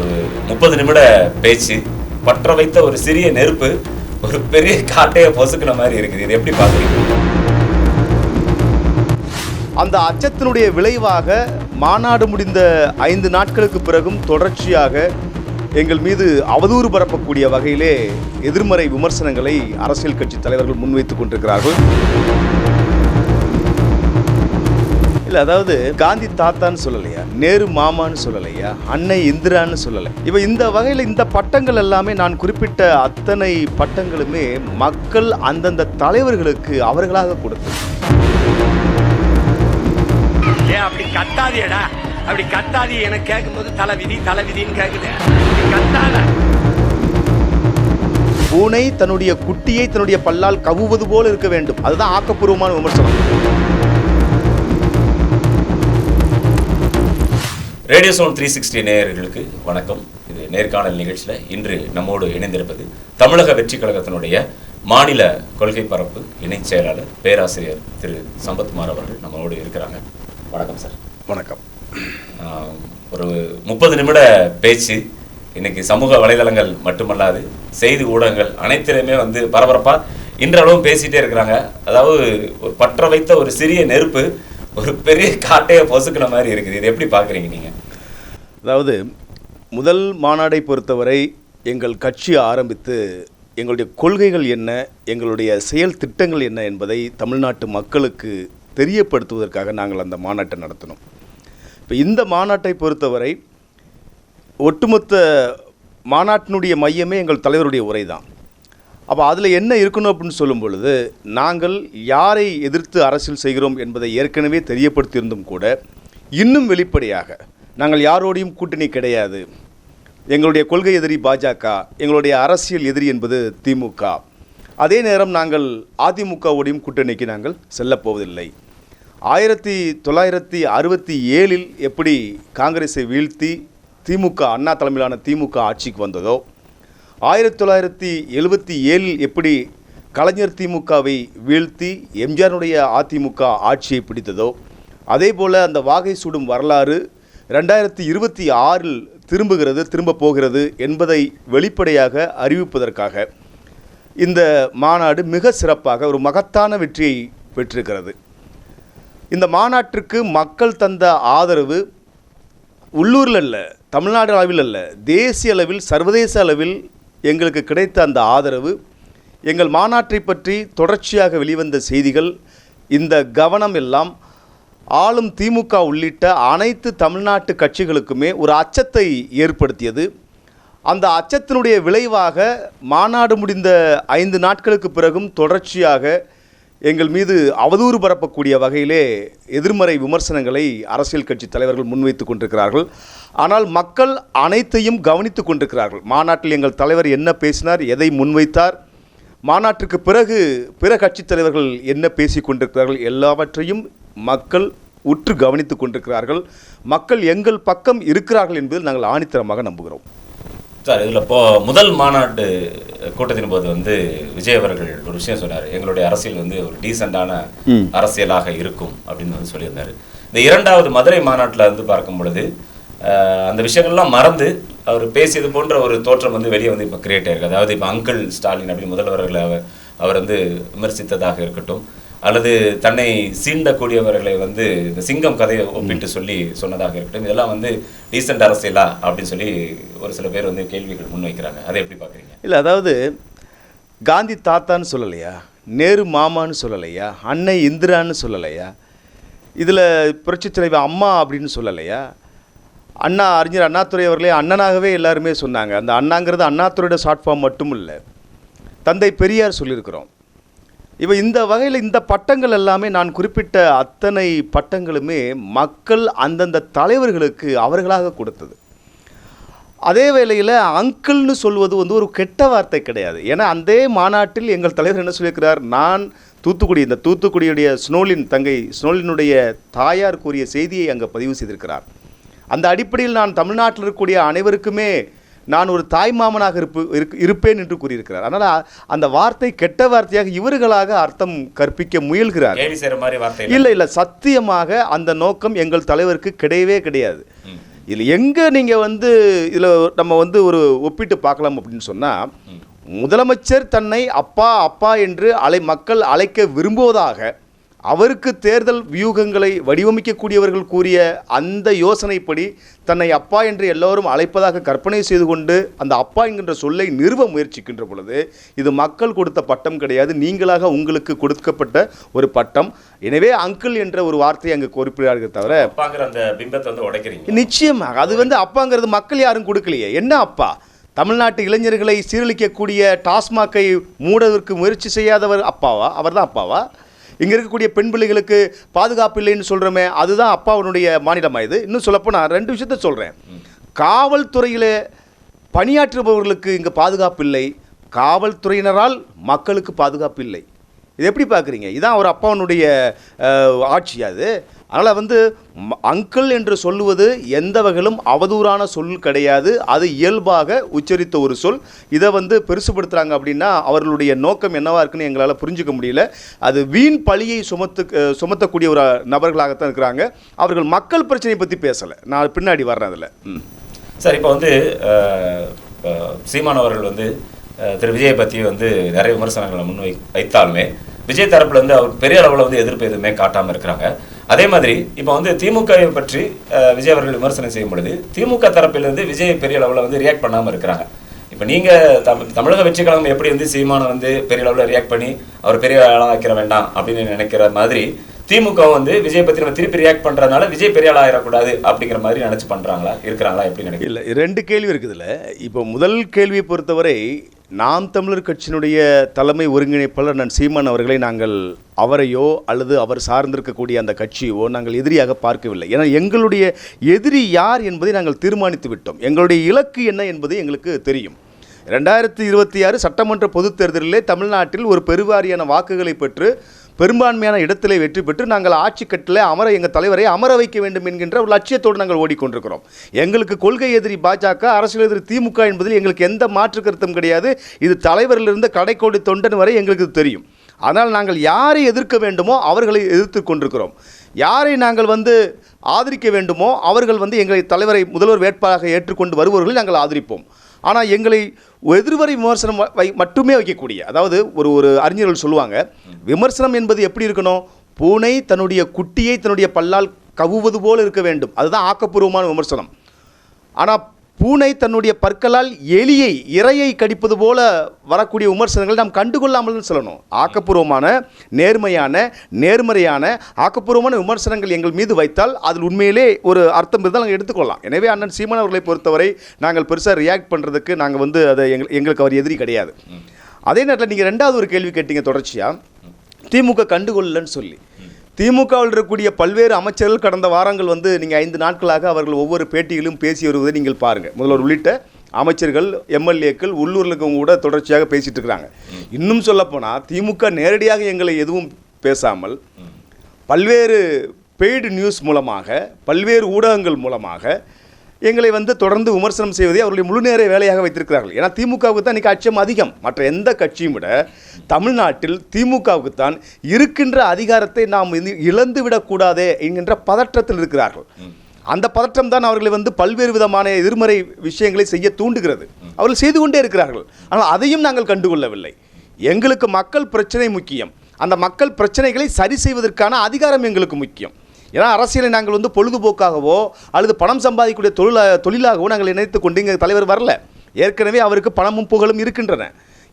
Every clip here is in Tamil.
ஒரு 30 நிமிட பேச்சு பற்ற வைத்த ஒரு சிறிய நெருப்பு ஒரு பெரிய காட்டையை பொசுக்கின மாதிரி இருக்குது. இது எப்படி பார்க்குறீங்க? அந்த அச்சத்தினுடைய விளைவாக மாநாடு முடிந்த 5 நாட்களுக்கு பிறகும் தொடர்ச்சியாக எங்கள் மீது அவதூறு பரப்பக்கூடிய வகையிலே எதிர்மறை விமர்சனங்களை அரசியல் கட்சி தலைவர்கள் முன்வைத்துக் கொண்டிருக்கிறார்கள். இல்லை, அதாவது காந்தி தாத்தான்னு சொல்லலையா, நேரு மாமான்னு சொல்லலையா, அன்னை இந்திரான்னு சொல்லலை. இப்போ இந்த வகையில் இந்த பட்டங்கள் எல்லாமே நான் குறிப்பிட்ட அத்தனை பட்டங்களுமே மக்கள் அந்தந்த தலைவர்களுக்கு அவர்களாக கொடுத்தது. அப்படி கத்தாதியடா, அப்படி கத்தாதி எனக்கு கேட்கும்போது தலைவிதின்னு கேட்குது. கத்தாத பூனை தன்னுடைய குட்டியை தன்னுடைய பல்லால் கவுவது போல இருக்க வேண்டும். அதுதான் ஆக்கப்பூர்வமான விமர்சனம். ரேடியோ சவுண்ட் 360 நேயர்களுக்கு வணக்கம். இது நேர்காணல் நிகழ்ச்சியில் இன்று நம்மோடு இணைந்திருப்பது தமிழக வெற்றி கழகத்தினுடைய மாநில கொள்கை பரப்பு இணைச் செயலாளர் பேராசிரியர் திரு சம்பத்குமார் அவர்கள் நம்மளோடு இருக்கிறாங்க. வணக்கம் சார். வணக்கம். ஒரு 30 நிமிட பேச்சு இன்னைக்கு சமூக வலைதளங்கள் மட்டுமல்லாது செய்தி ஊடகங்கள் அனைத்திலுமே பரபரப்பாக இன்றளவும் பேசிகிட்டே இருக்கிறாங்க. அதாவது ஒரு பற்ற வைத்த ஒரு சிறிய நெருப்பு ஒரு பெரிய காட்டையை பொசுக்கின மாதிரி இருக்குது. இது எப்படி பார்க்குறீங்க நீங்கள்? அதாவது முதல் மாநாடை பொறுத்தவரை எங்கள் கட்சி ஆரம்பித்து எங்களுடைய கொள்கைகள் என்ன, எங்களுடைய செயல் திட்டங்கள் என்ன என்பதை தமிழ்நாட்டு மக்களுக்கு தெரியப்படுத்துவதற்காக நாங்கள் அந்த மாநாட்டை நடத்தினோம். இப்போ இந்த மாநாட்டை பொறுத்தவரை ஒட்டுமொத்த மாநாட்டினுடைய மையமே எங்கள் தலைவருடைய உரை தான். அப்போ அதில் என்ன இருக்கணும் அப்படின்னு சொல்லும் பொழுது, நாங்கள் யாரை எதிர்த்து அரசியல் செய்கிறோம் என்பதை ஏற்கனவே தெரியப்படுத்தியிருந்தும் கூட இன்னும் வெளிப்படையாக நாங்கள் யாரோடையும் கூட்டணி கிடையாது, எங்களுடைய கொள்கை எதிரி பாஜக, எங்களுடைய அரசியல் எதிரி என்பது திமுக, அதே நேரம் நாங்கள் அதிமுகவோடையும் கூட்டணிக்கு நாங்கள் செல்லப்போவதில்லை. 1967 எப்படி காங்கிரஸை வீழ்த்தி திமுக அண்ணா தலைமையிலான திமுக ஆட்சிக்கு வந்ததோ, 1977 எப்படி கலைஞர் திமுகவை வீழ்த்தி எம்ஜிஆருடைய அதிமுக ஆட்சியை பிடித்ததோ, அதே போல் அந்த வாகை சூடும் வரலாறு 2026 திரும்ப போகிறது என்பதை வெளிப்படையாக அறிவிப்பதற்காக இந்த மாநாடு மிக சிறப்பாக ஒரு மகத்தான வெற்றியை பெற்றிருக்கிறது. இந்த மாநாட்டிற்கு மக்கள் தந்த ஆதரவு உள்ளூரில் அல்ல, தமிழ்நாடு அளவில் அல்ல, தேசிய அளவில் சர்வதேச அளவில் எங்களுக்கு கிடைத்த அந்த ஆதரவு, எங்கள் மாநாட்டை பற்றி தொடர்ச்சியாக வெளிவந்த செய்திகள், இந்த கவனம் எல்லாம் ஆளும் திமுக உள்ளிட்ட அனைத்து தமிழ்நாட்டு கட்சிகளுக்குமே ஒரு அச்சத்தை ஏற்படுத்தியது. அந்த அச்சத்தினுடைய விளைவாக மாநாடு முடிந்த 5 நாட்களுக்கு பிறகும் தொடர்ச்சியாக எங்கள் மீது அவதூறு பரப்பக்கூடிய வகையிலே எதிர்மறை விமர்சனங்களை அரசியல் கட்சி தலைவர்கள் முன்வைத்துக் கொண்டிருக்கிறார்கள். ஆனால் மக்கள் அனைத்தையும் கவனித்துக் கொண்டிருக்கிறார்கள். மாநாட்டில் எங்கள் தலைவர் என்ன பேசினார், எதை முன்வைத்தார், மாநாட்டுக்கு பிறகு பிற கட்சித் தலைவர்கள் என்ன பேசி கொண்டிருக்கிறார்கள், எல்லாவற்றையும் மக்கள் உற்று கவனித்துக் கொண்டிருக்கிறார்கள். மக்கள் எங்கள் பக்கம் இருக்கிறார்கள் என்பதில் நாங்கள் ஆணித்தரமாக நம்புகிறோம். சார், இதில் முதல் மாநாட்டு கூட்டத்தின் போது விஜய் அவர்கள் ஒரு விஷயம் சொன்னார், எங்களுடைய அரசியல் ஒரு டீசெண்டான அரசியலாக இருக்கும் அப்படின்னு சொல்லியிருந்தார். இந்த 2வது மதுரை மாநாட்டில் பார்க்கும் பொழுது அந்த விஷயங்கள்லாம் மறந்து அவர் பேசியது போன்ற ஒரு தோற்றம் வெளியே இப்போ கிரியேட் ஆயிருக்கு. அதாவது இப்போ அங்கிள் ஸ்டாலின் அப்படின்னு முதல்வர்களை அவர் விமர்சித்ததாக இருக்கட்டும், அல்லது தன்னை சீண்டக்கூடியவர்களை இந்த சிங்கம் கதையை ஒப்பிட்டு சொன்னதாக இருக்கட்டும், இதெல்லாம் டீசென்ட் அரசியலா அப்படின்னு சொல்லி ஒரு சில பேர் கேள்விகள் முன்வைக்கிறாங்க. அதை எப்படி பார்க்குறீங்க? இல்லை, அதாவது காந்தி தாத்தான்னு சொல்லலையா, நேரு மாமான்னு சொல்லலையா, அன்னை இந்திரான்னு சொல்லலையா, இதில் புரட்சித் தலைவர் அம்மா அப்படின்னு சொல்லலையா, அண்ணா அறிஞர் அண்ணாதுரை அவர்களே அண்ணனாகவே எல்லாருமே சொன்னாங்க. அந்த அண்ணாங்கிறது அண்ணாதுரையோட ஷார்ட் ஃபார்ம் மட்டும் இல்லை, தந்தை பெரியார் சொல்லியிருக்கிறோம். இப்போ இந்த வகையில் இந்த பட்டங்கள் எல்லாமே நான் குறிப்பிட்ட அத்தனை பட்டங்களுமே மக்கள் அந்தந்த தலைவர்களுக்கு அவர்களாக கொடுத்தது. அதே வேளையில் அங்கிள்னு சொல்வது ஒரு கெட்ட வார்த்தை கிடையாது. ஏன்னா அந்த மாநாட்டில் எங்கள் தலைவர் என்ன சொல்லியிருக்கிறார், நான் இந்த தூத்துக்குடியுடைய ஸ்னோலின் தங்கை ஸ்னோலினுடைய தாயார் கூறிய செய்தியை அங்கே பதிவு செய்திருக்கிறார். அந்த அடிப்படையில் நான் தமிழ்நாட்டில் இருக்கக்கூடிய அனைவருக்குமே நான் ஒரு தாய்மாமனாக இருப்பேன் என்று கூறியிருக்கிறார். அதனால் அந்த வார்த்தை கெட்ட வார்த்தையாக இவர்களாக அர்த்தம் கற்பிக்க முயல்கிறார். இல்லை, சத்தியமாக அந்த நோக்கம் எங்கள் தலைவருக்கு கிடையவே கிடையாது. இதில் எங்கே நீங்கள் வந்து இதில் நம்ம வந்து ஒரு ஒப்பிட்டு பார்க்கலாம் அப்படின்னு சொன்னால், முதலமைச்சர் தன்னை அப்பா அப்பா என்று மக்கள் அழைக்க விரும்புவதாக அவருக்கு தேர்தல் வியூகங்களை வடிவமைக்கக்கூடியவர்கள் கூறிய அந்த யோசனைப்படி தன்னை அப்பா என்று எல்லோரும் அழைப்பதாக கற்பனை செய்து கொண்டு அந்த அப்பா என்கின்ற சொல்லை நிறுவ முயற்சிக்கின்ற பொழுது இது மக்கள் கொடுத்த பட்டம் கிடையாது, நீங்களாக உங்களுக்கு கொடுக்கப்பட்ட ஒரு பட்டம். எனவே அங்கிள் என்ற ஒரு வார்த்தையை அங்கே குறிப்பிடார்கள் தவிர அப்பாங்கிற அந்த பிம்பத்தை வந்து உடைக்கிறீங்க. நிச்சயமாக அது வந்து அப்பாங்கிறது மக்கள் யாரும் கொடுக்கலையே. என்ன அப்பா? தமிழ்நாட்டு இளைஞர்களை சீரழிக்கக்கூடிய டாஸ்மாகை மூடுவதற்கு முயற்சி செய்யாதவர் அப்பாவா? அவர் தான் அப்பாவா? இங்கே இருக்கக்கூடிய பெண் பிள்ளைகளுக்கு பாதுகாப்பு இல்லைன்னு சொல்கிறோமே, அதுதான் அப்பாவனுடைய மாநிலமாக இது? இன்னும் சொல்லப்போ நான் 2 விஷயத்த சொல்கிறேன். காவல்துறையில் பணியாற்றுபவர்களுக்கு இங்கே பாதுகாப்பு இல்லை, காவல்துறையினரால் மக்களுக்கு பாதுகாப்பு இல்லை. இது எப்படி பார்க்குறீங்க? இதுதான் ஒரு அப்பாவனுடைய ஆட்சி அது. அதனால் வந்து அங்கிள் என்று சொல்லுவது எந்த வகையிலும் அவதூறான சொல் கிடையாது, அது இயல்பாக உச்சரித்த ஒரு சொல். இதை வந்து பெருசுப்படுத்துகிறாங்க அப்படின்னா அவர்களுடைய நோக்கம் என்னவாக இருக்குன்னு எங்களால் புரிஞ்சுக்க முடியல. அது வீண் பழியை சுமத்தக்கூடிய ஒரு நபர்களாகத்தான் இருக்கிறாங்க. அவர்கள் மக்கள் பிரச்சனையை பற்றி பேசலை. நான் பின்னாடி வர்றேன் அதில். சார், இப்போ வந்து சீமான் அவர்கள் வந்து திரு விஜயை பற்றி வந்து நிறைய விமர்சனங்களை வைத்தாலுமே விஜய் தரப்புல வந்து அவர் பெரிய அளவில் வந்து எதிர்ப்பு எதுவுமே காட்டாமல் இருக்கிறாங்க. அதே மாதிரி இப்போ வந்து திமுகவை பற்றி விஜய் அவர்கள் விமர்சனம் செய்யும் பொழுது திமுக தரப்பிலிருந்து விஜய் பெரிய அளவில் வந்து ரியாக்ட் பண்ணாமல் இருக்கிறாங்க. இப்போ நீங்கள் தமிழக வெற்றி கழகம் எப்படி வந்து சீமானை வந்து பெரிய அளவில் ரியாக்ட் பண்ணி அவர் பெரிய ஆளாக்கிற வேண்டாம் அப்படின்னு நினைக்கிற மாதிரி திமுக வந்து விஜய் பற்றி நம்ம திருப்பி ரியாக்ட் பண்ணுறதுனால விஜய் பெரிய ஆள் ஆயிடக்கூடாது அப்படிங்கிற மாதிரி நினச்சி பண்ணுறாங்களா இருக்கிறாங்களா எப்படி நினைக்கிறேன்? இல்லை, 2 கேள்வி இருக்குதுல்ல. இப்போ முதல் கேள்வியை பொறுத்தவரை நாம் தமிழர் கட்சியினுடைய தலைமை ஒருங்கிணைப்பாளர் நான் சீமான் அவர்களை நாங்கள் அவரையோ அல்லது அவர் சார்ந்திருக்கக்கூடிய அந்த கட்சியோ நாங்கள் எதிரியாக பார்க்கவில்லை. ஏன்னா எங்களுடைய எதிரி யார் என்பதை நாங்கள் தீர்மானித்து விட்டோம். எங்களுடைய இலக்கு என்ன என்பது எங்களுக்கு தெரியும். 2026 சட்டமன்ற பொதுத் தேர்தலிலே தமிழ்நாட்டில் ஒரு பெருவாரியான வாக்குகளை பெற்று பெரும்பான்மையான இடத்திலே வெற்றி பெற்று நாங்கள் ஆட்சி கட்டில் எங்கள் தலைவரை அமர வைக்க வேண்டும் என்கின்ற ஒரு லட்சியத்தோடு நாங்கள் ஓடிக்கொண்டிருக்கிறோம். எங்களுக்கு கொள்கை எதிரி பாஜக, அரசியல் எதிரி திமுக என்பதில் எங்களுக்கு எந்த மாற்று கருத்தும் கிடையாது. இது தலைவரிலிருந்து கடைக்கோடி தொண்டன் வரை எங்களுக்கு தெரியும். ஆனால் நாங்கள் யாரை எதிர்க்க வேண்டுமோ அவர்களை எதிர்த்து கொண்டிருக்கிறோம். யாரை நாங்கள் வந்து ஆதரிக்க வேண்டுமோ அவர்கள் வந்து எங்களை தலைவரை முதல்வர் வேட்பாளராக ஏற்றுக்கொண்டு வருபவர்களை நாங்கள் ஆதரிப்போம். ஆனால் எங்களை எதிர்வரை விமர்சனம் மட்டுமே வைக்கக்கூடிய, அதாவது ஒரு அறிஞர்கள் சொல்லுவாங்க, விமர்சனம் என்பது எப்படி இருக்கணும்? பூனை தன்னுடைய குட்டியை தன்னுடைய பல்லால் கவுவது போல் இருக்க வேண்டும். அதுதான் ஆக்கப்பூர்வமான விமர்சனம். ஆனால் பூனை தன்னுடைய பற்களால் இரையை கடிப்பது போல வரக்கூடிய விமர்சனங்கள் நாம் கண்டுகொள்ளாமல் சொல்லணும். ஆக்கப்பூர்வமான, நேர்மறையான ஆக்கப்பூர்வமான விமர்சனங்கள் எங்கள் மீது வைத்தால் அதில் உண்மையிலே ஒரு அர்த்தம் இருந்தால் நாங்கள் எடுத்துக்கொள்ளலாம். எனவே அண்ணன் சீமான் அவர்களை பொறுத்தவரை நாங்கள் பெருசாக ரியாக்ட் பண்ணுறதுக்கு நாங்கள் வந்து அதை எங்களுக்கு அவர் எதிரி கிடையாது. அதே நேரத்தில் நீங்கள் 2வது ஒரு கேள்வி கேட்டீங்க தொடர்ச்சியாக, திமுக கண்டுகொள்ளலன்னு சொல்லி. திமுகவில் இருக்கக்கூடிய பல்வேறு அமைச்சர்கள் கடந்த வாரங்கள் வந்து நீங்கள் 5 நாட்களாக அவர்கள் ஒவ்வொரு பேட்டியிலும் பேசி வருவதை நீங்கள் பாருங்கள். முதல்வர் உள்ளிட்ட அமைச்சர்கள், எம்எல்ஏக்கள் உள்ளூரில் இருக்கவங்க கூட தொடர்ச்சியாக பேசிகிட்டு இருக்கிறாங்க. இன்னும் சொல்லப்போனால் திமுக நேரடியாக எங்களை எதுவும் பேசாமல் பல்வேறு பெய்டு நியூஸ் மூலமாக, பல்வேறு ஊடகங்கள் மூலமாக எங்களை வந்து தொடர்ந்து விமர்சனம் செய்வதை அவருடைய முழு நேர வேலையாக வைத்திருக்கிறார்கள். ஏன்னா திமுகவுக்கு தான் இன்றைக்கி அச்சம் அதிகம். மற்ற எந்த கட்சியும் விட தமிழ்நாட்டில் திமுகவுக்கு தான் இருக்கின்ற அதிகாரத்தை நாம் இழந்துவிடக்கூடாதே என்கின்ற பதற்றத்தில் இருக்கிறார்கள். அந்த பதற்றம் தான் அவர்களை வந்து பல்வேறு விதமான எதிர்மறை விஷயங்களை செய்ய தூண்டுகிறது. அவர்கள் செய்து கொண்டே இருக்கிறார்கள். ஆனால் அதையும் நாங்கள் கண்டுகொள்ளவில்லை. எங்களுக்கு மக்கள் பிரச்சனை முக்கியம். அந்த மக்கள் பிரச்சனைகளை சரி செய்வதற்கான அதிகாரம் எங்களுக்கு முக்கியம். ஏன்னா அரசியலை நாங்கள் வந்து பொழுதுபோக்காகவோ அல்லது பணம் சம்பாதிக்கக்கூடிய தொழிலாகவோ நாங்கள் நினைத்து கொண்டு இங்கே தலைவர் வரல. ஏற்கனவே அவருக்கு பணமும் புகழும் இருக்கின்றன.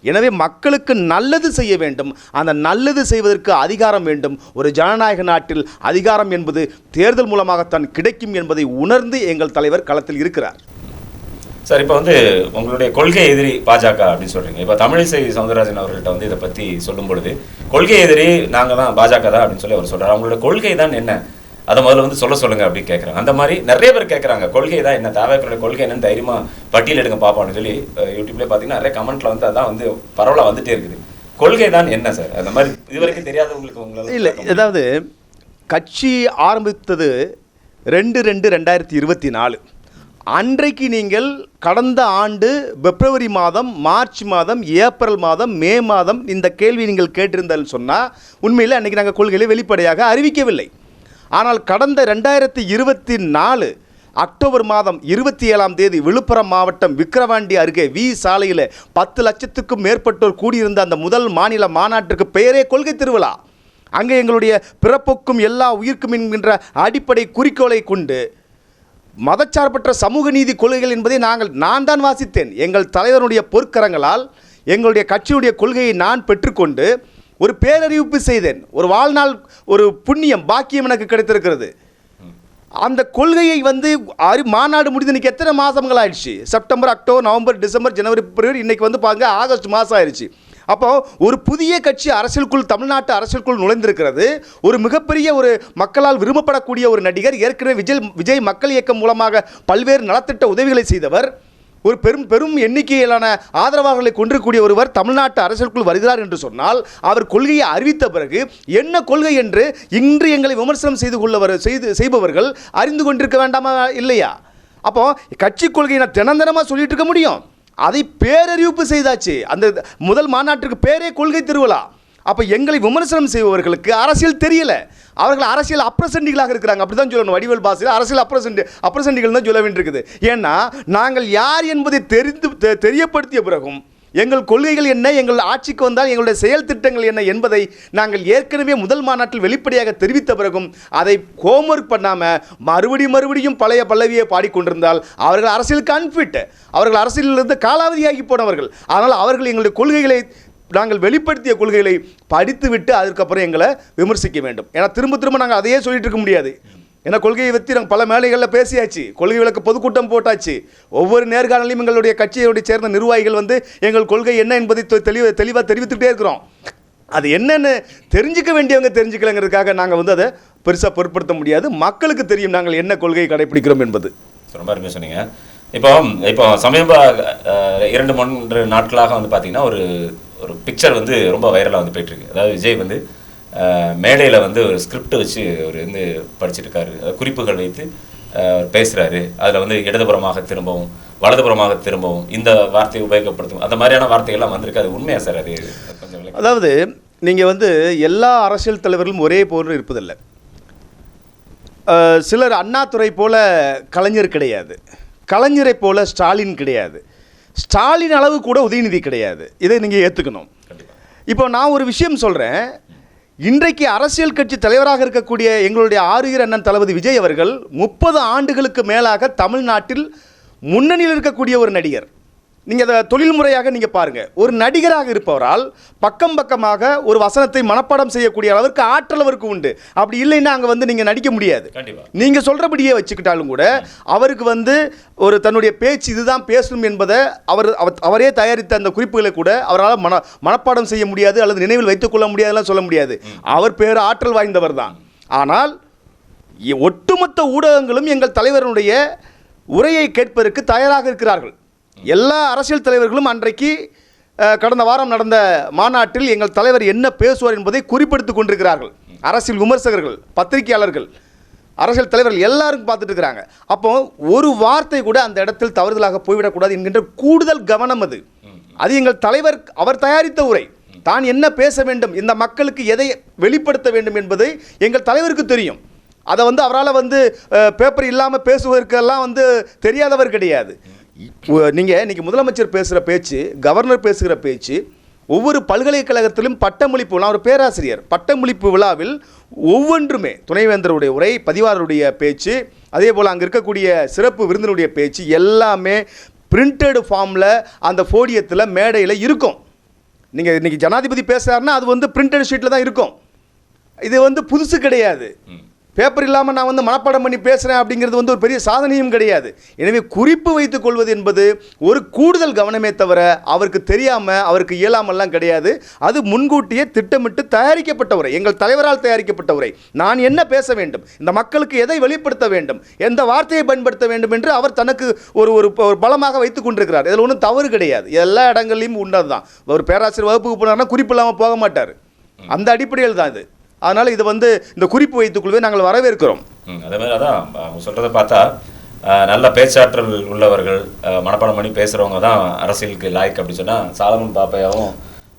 எனவே மக்களுக்கு நல்லது செய்ய வேண்டும். அந்த நல்லது செய்வதற்கு அதிகாரம் வேண்டும். ஒரு ஜனநாயக நாட்டில் அதிகாரம் என்பது தேர்தல் மூலமாகத்தான் கிடைக்கும் என்பதை உணர்ந்து எங்கள் தலைவர் களத்தில் இருக்கிறார். சார், இப்போ வந்து உங்களுடைய கொள்கை எதிரி பாஜக அப்படின்னு சொல்கிறீங்க. இப்போ தமிழிசை சவுந்தரராஜன் அவர்கள்ட்ட வந்து இதை பற்றி சொல்லும் பொழுது கொள்கை எதிரி நாங்கள் தான், பாஜக தான் அப்படின்னு சொல்லி அவர் சொல்கிறார். அவங்களோட கொள்கை தான் என்ன, அதை முதல்ல வந்து சொல்லுங்கள் அப்படின்னு கேட்குறாங்க. அந்த மாதிரி நிறைய பேர் கேட்குறாங்க, கொள்கை தான் என்ன, தாவேக்கரோட கொள்கை என்னன்னு தைரியமாக பட்டியல் எடுங்க பார்ப்பான்னு சொல்லி யூடியூப்லேயே பார்த்தீங்கன்னா நிறைய கமெண்ட்டில் வந்து அதான் வந்து பரவலாக வந்துட்டே இருக்குது. கொள்கை தான் என்ன சார்? அந்த மாதிரி இதுவரைக்கும் தெரியாதவங்களுக்கு உங்களால் இல்லை. அதாவது கட்சி ஆரம்பித்தது 2/2/2024. அன்றைக்கு நீங்கள் கடந்த ஆண்டு பிப்ரவரி மாதம், மார்ச் மாதம், ஏப்ரல் மாதம், மே மாதம் இந்த கேள்வி நீங்கள் கேட்டிருந்தால் சொன்னால் உண்மையில் அன்றைக்கி நாங்கள் கொள்கைகளை வெளிப்படையாக அறிவிக்கவில்லை. ஆனால் கடந்த 2024 அக்டோபர் மாதம் 27ஆம் தேதி விழுப்புரம் மாவட்டம் விக்கிரவாண்டி அருகே வி சாலையில் 10 லட்சத்துக்கும் மேற்பட்டோர் கூடியிருந்த அந்த முதல் மாநில மாநாட்டிற்கு பெயரே கொள்கை திருவிழா. அங்கே எங்களுடைய பிறப்புக்கும் எல்லா உயிர்க்கும் என்கின்ற அடிப்படை குறிக்கோளை கொண்டு மதச்சார்பற்ற சமூக நீதி கொள்கைகள் என்பதை நான் தான் வாசித்தேன். எங்கள் தலைவருடைய பொற்கரங்களால் எங்களுடைய கட்சியுடைய கொள்கையை நான் பெற்றுக்கொண்டு ஒரு பேரறிவிப்பு செய்தேன். ஒரு வாழ்நாள் ஒரு புண்ணியம் பாக்கியம் எனக்கு கிடைத்திருக்கிறது. அந்த கொள்கையை மாநாடு முடிந்து இன்றைக்கி எத்தனை மாதங்கள் ஆயிடுச்சு? செப்டம்பர், அக்டோபர், நவம்பர், டிசம்பர், ஜனவரி, பிப்ரவரி, இன்றைக்கி பாருங்க ஆகஸ்ட் மாதம் ஆயிடுச்சு. அப்போ ஒரு புதிய கட்சி அரசியலுக்குள், தமிழ்நாட்டு அரசியலுக்குள் நுழைந்திருக்கிறது. ஒரு மிகப்பெரிய ஒரு மக்களால் விரும்பப்படக்கூடிய ஒரு நடிகர். ஏற்கனவே விஜய் மக்கள் இயக்கம் மூலமாக பல்வேறு நலத்திட்ட உதவிகளை செய்தவர். ஒரு பெரும் எண்ணிக்கையிலான ஆதரவாளர்களை கொண்டிருக்கக்கூடிய ஒருவர் தமிழ்நாட்டு அரசியலுக்குள் வருகிறார் என்று சொன்னால், அவர் கொள்கையை அறிவித்த பிறகு என்ன கொள்கை என்று இன்று எங்களை விமர்சனம் செய்பவர்கள் அறிந்து கொண்டிருக்க வேண்டாமா இல்லையா? அப்போ கட்சி கொள்கையை நான் தினந்தனமாக சொல்லிட்டு இருக்க முடியும். அதை பேரறிவிப்பு செய்தாச்சு. அந்த முதல் மாநாட்டிற்கு பேரே கொள்கை திருவிழா. அப்போ எங்களை விமர்சனம் செய்பவர்களுக்கு அரசியல் தெரியல. அவர்கள் அரசியல் அப்ரசண்டிகளாக இருக்கிறாங்க. அப்படி தான் சொல்லணும். வடிவேல் பாசையில் அரசியல் அப்ரசண்டிகள் தான் சொல்ல வேண்டியிருக்குது. ஏன்னா நாங்கள் யார் என்பதை தெரியப்படுத்திய பிறகும் எங்கள் கொள்கைகள் என்ன, எங்கள் ஆட்சிக்கு வந்தால் எங்களுடைய செயல் திட்டங்கள் என்ன என்பதை நாங்கள் ஏற்கனவே முதல் மாநாட்டில் வெளிப்படையாக தெரிவித்த பிறகும் அதை ஹோம்ஒர்க் பண்ணாமல் மறுபடியும் பழைய பல்லவியை பாடிக்கொண்டிருந்தால் அவர்கள் அரசியலுக்கு அன்ஃபிட், அவர்கள் அரசியலிலிருந்து காலாவதியாகி போனவர்கள். அதனால் அவர்கள் எங்களுடைய கொள்கைகளை, நாங்கள் வெளிப்படுத்திய கொள்கைகளை படித்துவிட்டு அதுக்கப்புறம் எங்களை விமர்சிக்க வேண்டும். ஏன்னா திரும்ப நாங்கள் அதையே சொல்லிட்டு இருக்க முடியாது. ஏன்னா கொள்கையை பற்றி நாங்கள் பல மேடைகளில் பேசியாச்சு. கொள்கை விளக்க பொதுக்கூட்டம் போட்டாச்சு. ஒவ்வொரு நேர்காணலையும் எங்களுடைய கட்சியோடைய சேர்ந்த நிர்வாகிகள் எங்கள் கொள்கை என்ன என்பதை தெளிவாக தெரிவித்துக்கிட்டே இருக்கிறோம். அது என்னென்னு தெரிஞ்சிக்க வேண்டியவங்க தெரிஞ்சுக்கலங்கிறதுக்காக நாங்கள் அதை பெருசாக பொருட்படுத்த முடியாது. மக்களுக்கு தெரியும் நாங்கள் என்ன கொள்கையை கடைபிடிக்கிறோம் என்பது. ரொம்ப அருமையாக சொன்னீங்க. இப்போ சமீப 2-3 நாட்களாக பார்த்தீங்கன்னா ஒரு பிக்சர் ரொம்ப வைரலாக போயிட்டுருக்கு. அதாவது விஜய் மேடையில் ஒரு ஸ்கிரிப்ட் வச்சு அவர் படிச்சுட்டு இருக்காரு. குறிப்புகள் வைத்து பேசுகிறாரு. அதில் இடதுபுறமாக திரும்பவும் வலதுபுறமாக திரும்பவும் இந்த வார்த்தையை உபயோகப்படுத்தும், அந்த மாதிரியான வார்த்தைகள்லாம் வந்திருக்கு. அது உண்மையா சார்? அது கொஞ்சம் அதாவது நீங்கள் எல்லா அரசியல் தலைவர்களும் ஒரே போன்று இருப்பதில்லை. சிலர் அண்ணாதுரை போல கலைஞர் கிடையாது, கலைஞரை போல ஸ்டாலின் கிடையாது, ஸ்டாலின் அளவு கூட உதயநிதி கிடையாது. இதை நீங்கள் ஏற்றுக்கணும். இப்போ நான் ஒரு விஷயம் சொல்கிறேன். இன்றைக்கு அரசியல் கட்சி தலைவராக இருக்கக்கூடிய எங்களுடைய ஆருயிர் அண்ணன் தளபதி விஜய் அவர்கள் 30 ஆண்டுகளுக்கு மேலாக தமிழ்நாட்டில் முன்னணியில் இருக்கக்கூடிய ஒரு நடிகர். நீங்கள் அதை தொழில்முறையாக நீங்கள் பாருங்கள். ஒரு நடிகராக இருப்பவரால் பக்கமாக ஒரு வசனத்தை மனப்பாடம் செய்யக்கூடிய அளவிற்கு ஆற்றல் அவருக்கு உண்டு. அப்படி இல்லைன்னா அங்கே நீங்கள் நடிக்க முடியாது. நீங்கள் சொல்கிறபடியே வச்சுக்கிட்டாலும் கூட அவருக்கு ஒரு தன்னுடைய பேச்சு இதுதான் பேசணும் என்பதை அவரே தயாரித்த அந்த குறிப்புகளை கூட அவரால் மனப்பாடம் செய்ய முடியாது அல்லது நினைவில் வைத்துக்கொள்ள முடியாதுலாம் சொல்ல முடியாது. அவர் பேர் ஆற்றல் வாய்ந்தவர் தான். ஆனால் ஒட்டுமொத்த ஊடகங்களும் எங்கள் தலைவருடைய உரையை கேட்பதற்கு தயாராக இருக்கிறார்கள். எல்லா அரசியல் தலைவர்களும் அன்றைக்கு கடந்த வாரம் நடந்த மாநாட்டில் எங்கள் தலைவர் என்ன பேசுவார் என்பதை குறிப்பிடுத்திக் கொண்டிருக்கிறார்கள். அரசியல் விமர்சகர்கள், பத்திரிகையாளர்கள், அரசியல் தலைவர்கள் எல்லாரும் பார்த்துட்டு இருக்கிறாங்க. அப்போ ஒரு வார்த்தை கூட அந்த இடத்தில் தவறுதலாக போய்விடக்கூடாது என்கின்ற கூடுதல் கவனம் அது எங்கள் தலைவர் அவர் தயாரித்த உரை. தான் என்ன பேச வேண்டும், இந்த மக்களுக்கு எதை வெளிப்படுத்த வேண்டும் என்பதை எங்கள் தலைவருக்கு தெரியும். அதை அவரால் பேப்பர் இல்லாமல் பேசுவதற்கெல்லாம் தெரியாதவர் கிடையாது. நீங்கள் இன்றைக்கி முதலமைச்சர் பேசுகிற பேச்சு, கவர்னர் பேசுகிற பேச்சு, ஒவ்வொரு பல்கலைக்கழகத்திலும் பட்டமளிப்பு விழா, ஒரு பேராசிரியர் பட்டமளிப்பு விழாவில் ஒவ்வொன்றுமே துணைவேந்தருடைய உரை, பதிவாளருடைய பேச்சு, அதே போல் அங்கே இருக்கக்கூடிய சிறப்பு விருந்தினுடைய பேச்சு எல்லாமே பிரிண்டட் ஃபார்மில் அந்த போடியத்தில் மேடையில் இருக்கும். நீங்கள் இன்றைக்கி ஜனாதிபதி பேசுகிறாருன்னா அது பிரிண்டட் ஷீட்டில் தான் இருக்கும். இது புதுசு கிடையாது. பேப்பர் இல்லாமல் நான் மனப்பாடம் பண்ணி பேசுகிறேன் அப்படிங்கிறது ஒரு பெரிய சாதனையும் கிடையாது. எனவே குறிப்பு வைத்துக் கொள்வது என்பது ஒரு கூடுதல் கவனமே தவிர அவருக்கு தெரியாமல் அவருக்கு இயலாமல்லாம் கிடையாது. அது முன்கூட்டியே திட்டமிட்டு தயாரிக்கப்பட்ட உரை, எங்கள் தலைவரால் தயாரிக்கப்பட்ட உரை. நான் என்ன பேச வேண்டும், இந்த மக்களுக்கு எதை வெளிப்படுத்த வேண்டும், எந்த வார்த்தையை பயன்படுத்த வேண்டும் என்று அவர் தனக்கு ஒரு பலமாக வைத்துக் கொண்டிருக்கிறார். இதில் ஒன்றும் தவறு கிடையாது. எல்லா இடங்கள்லையும் உண்டது தான். ஒரு பேராசிரியர் வகுப்புக்கு போனார்னா குறிப்பு இல்லாமல் போக மாட்டார். அந்த அடிப்படையில் தான் இது. அதனால் இது இந்த குறிப்பு வைத்துக்கொள்வதை நாங்கள் வரவேற்கிறோம். அதே மாதிரி அதான் சொல்கிறத பார்த்தா நல்ல பேச்சாற்றல் உள்ளவர்கள், மனப்பாடம் பண்ணி பேசுகிறவங்க தான் அரசியலுக்கு லாய்க்கு அப்படி சொன்னால் சாலமன் பாப்பையாவும்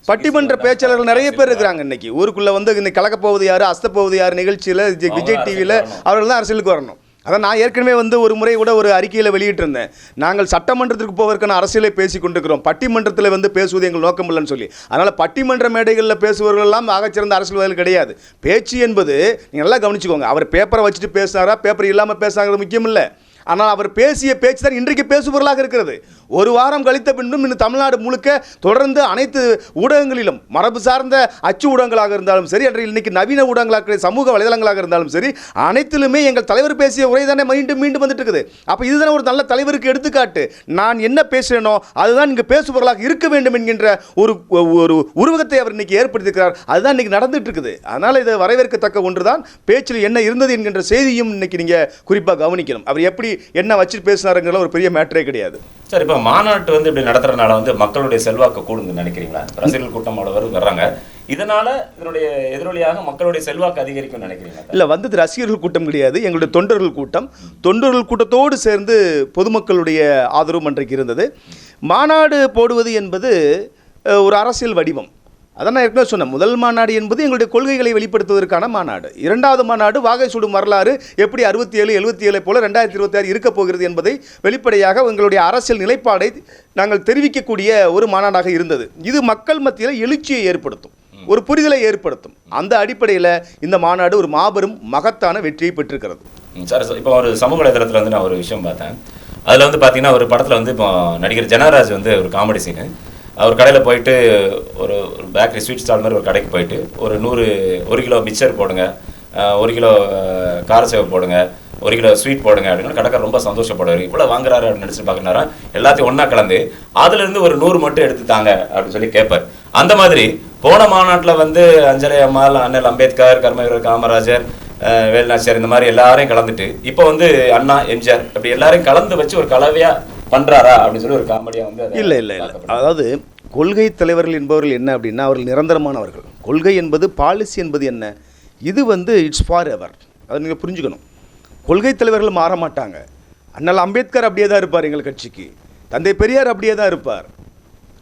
பட்டிமன்ற பேச்சாளர்கள் நிறைய பேர் இருக்கிறாங்க. இன்னைக்கு ஊருக்குள்ளே இன்னைக்கு கலக்கப்போவது யார், அஸ்தப்போவது யார் நிகழ்ச்சியில் விஜய் டிவியில் அவர்கள் தான் அரசியலுக்கு வரணும். அதான் நான் ஏற்கனவே வந்து ஒரு முறை கூட ஒரு அறிக்கையில் வெளியிட்டிருந்தேன். நாங்கள் சட்டமன்றத்திற்கு போவதற்கான அரசியலை பேசி கொண்டிருக்கிறோம், பட்டிமன்றத்தில் வந்து பேசுவது எங்கள் நோக்கம் இல்லைன்னு சொல்லி. அதனால் பட்டிமன்ற மேடைகளில் பேசுபவர்களெல்லாம் ஆகச்சிறந்த அரசியல்வாதிகள் கிடையாது. பேச்சு என்பது நீங்கள் நல்லா கவனிச்சுக்கோங்க. அவர் பேப்பரை வச்சுட்டு பேசுனாரா பேப்பர் இல்லாமல் பேசுனாங்கிறது முக்கியம் இல்லை. ஆனால் அவர் பேசிய பேச்சு தான் இன்றைக்கு பேசுபொருளாக இருக்கிறது. ஒரு வாரம் கழித்த பின்பும் இன்னும் தமிழ்நாடு முழுக்க தொடர்ந்து அனைத்து ஊடகங்களிலும், மரபு சார்ந்த அச்சு ஊடகங்களாக இருந்தாலும் சரி, அன்றைய இன்னைக்கு நவீன ஊடகங்களாக சமூக வலைதளங்களாக இருந்தாலும் சரி, அனைத்திலுமே எங்கள் தலைவர் பேசிய உரை தானே மீண்டும் மீண்டும் வந்துட்டு இருக்குது. அப்போ இதுதானே ஒரு நல்ல தலைவருக்கு எடுத்துக்காட்டு. நான் என்ன பேசுகிறேனோ அதுதான் இங்கே பேசுபொருளாக இருக்க வேண்டும் என்கின்ற ஒரு உருவகத்தை அவர் இன்னைக்கு ஏற்படுத்தியிருக்கிறார். அதுதான் இன்னைக்கு நடந்துட்டு இருக்குது. அதனால் இதை வரவேற்கத்தக்க ஒன்று தான். பேச்சில் என்ன இருந்தது என்கின்ற செய்தியும் இன்னைக்கு நீங்கள் குறிப்பாக கவனிக்கணும். அவர் எப்படி என்ன வச்சுட்டு பேசினாருங்கிற ஒரு பெரிய மேட்டரே கிடையாது. சார், இப்போ மாநாட்டு வந்து இப்படி நடத்துறதுனால வந்து மக்களுடைய செல்வாக்கு கூடுன்னு நினைக்கிறீங்களா? ரசிகர்கள் கூட்டம் வர்றாங்க, இதனால இதனுடைய எதிரொலியாக மக்களுடைய செல்வாக்கு அதிகரிக்கும் நினைக்கிறீங்களா? இல்லை, வந்தது ரசிகர்கள் கூட்டம் கிடையாது, எங்களுடைய தொண்டர்கள் கூட்டம். தொண்டர்கள் கூட்டத்தோடு சேர்ந்து பொதுமக்களுடைய ஆதரவும் அன்றைக்கு இருந்தது. மாநாடு போடுவது என்பது ஒரு அரசியல் வடிவம். அதான் நான் ஏற்கனவே சொன்னேன், முதல் மாநாடு என்பது எங்களுடைய கொள்கைகளை வெளிப்படுத்துவதற்கான மாநாடு. இரண்டாவது மாநாடு வாகை சூடும் வரலாறு எப்படி 67, 77 போல 2026 இருக்க போகிறது என்பதை வெளிப்படையாக எங்களுடைய அரசியல் நிலைப்பாடை நாங்கள் தெரிவிக்கக்கூடிய ஒரு மாநாடாக இருந்தது. இது மக்கள் மத்தியில் எழுச்சியை ஏற்படுத்தும், ஒரு புரிதலை ஏற்படுத்தும். அந்த அடிப்படையில் இந்த மாநாடு ஒரு மாபெரும் மகத்தான வெற்றியை பெற்றிருக்கிறது. சார், இப்போ ஒரு சமூக வலைதளத்தில் வந்து நான் ஒரு விஷயம் பார்த்தேன். அதில் வந்து பார்த்தீங்கன்னா ஒரு படத்தில் வந்து இப்போ நடிகர் ஜனராஜ் வந்து ஒரு காமெடி சீனு, அவர் கடையில் போயிட்டு ஒரு பேக்கரி ஸ்வீட் ஸ்டால் மாதிரி ஒரு கடைக்கு போயிட்டு ஒரு 1 கிலோ மிக்சர் போடுங்க, 1 கிலோ காரசேவை போடுங்க, 1 கிலோ ஸ்வீட் போடுங்க அப்படின்னு கடைக்காரர் ரொம்ப சந்தோஷப்படுவார். இவ்வளோ வாங்குறாரு அப்படின்னு நினச்சி பார்க்குறாரா, எல்லாத்தையும் ஒன்றா கலந்து அதுலேருந்து ஒரு 100 மட்டும் எடுத்துட்டாங்க அப்படின்னு சொல்லி கேட்பார். அந்த மாதிரி போன மாநாட்டில் வந்து அஞ்சலி அம்மாள், அண்ணல் அம்பேத்கர், கர்மவீரர் காமராஜர், வேலுநாச்சியார், இந்த மாதிரி எல்லாரையும் கலந்துட்டு இப்போ வந்து அண்ணா, எம்ஜிஆர் அப்படி எல்லாரையும் கலந்து வச்சு ஒரு கலவையாக பண்ணுறாரா அப்படின்னு சொல்லி ஒரு காமெடியாக வந்து இல்லை. அதாவது கொள்கை தலைவர்கள் என்பவர்கள் என்ன அப்படின்னா அவர்கள் நிரந்தரமானவர்கள். கொள்கை என்பது, பாலிசி என்பது என்ன, இது வந்து இட்ஸ் ஃபார் எவர். அதை நீங்கள் புரிஞ்சுக்கணும். கொள்கை தலைவர்கள் மாற மாட்டாங்க. அண்ணல் அம்பேத்கர் அப்படியே தான் இருப்பார் எங்கள் கட்சிக்கு, தந்தை பெரியார் அப்படியே தான் இருப்பார்.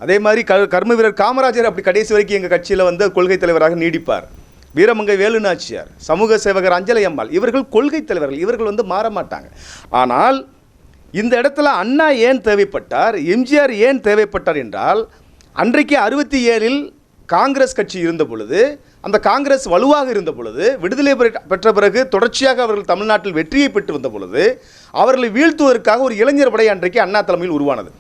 அதே மாதிரி கர்ம வீரர் காமராஜர் அப்படி கடைசி வரைக்கும் எங்கள் கட்சியில் வந்து கொள்கை தலைவராக நீடிப்பார். வீரமங்கை வேலுநாச்சியார், சமூக சேவகர் அஞ்சலி அம்மாள், இவர்கள் கொள்கை தலைவர்கள், இவர்கள் வந்து மாற மாட்டாங்க. ஆனால் இந்த இடத்துல அண்ணா ஏன் தேவைப்பட்டார், எம்ஜிஆர் ஏன் தேவைப்பட்டார் என்றால், அன்றைக்கு 67 காங்கிரஸ் கட்சி இருந்த பொழுது, அந்த காங்கிரஸ் வலுவாக இருந்த பொழுது, விடுதலை பெற்ற பிறகு தொடர்ச்சியாக அவர்கள் தமிழ்நாட்டில் வெற்றியை பெற்று வந்த பொழுது, அவர்களை வீழ்த்துவதற்காக ஒரு இளைஞர் படை அன்றைக்கு அண்ணா தலைமையில் உருவானது.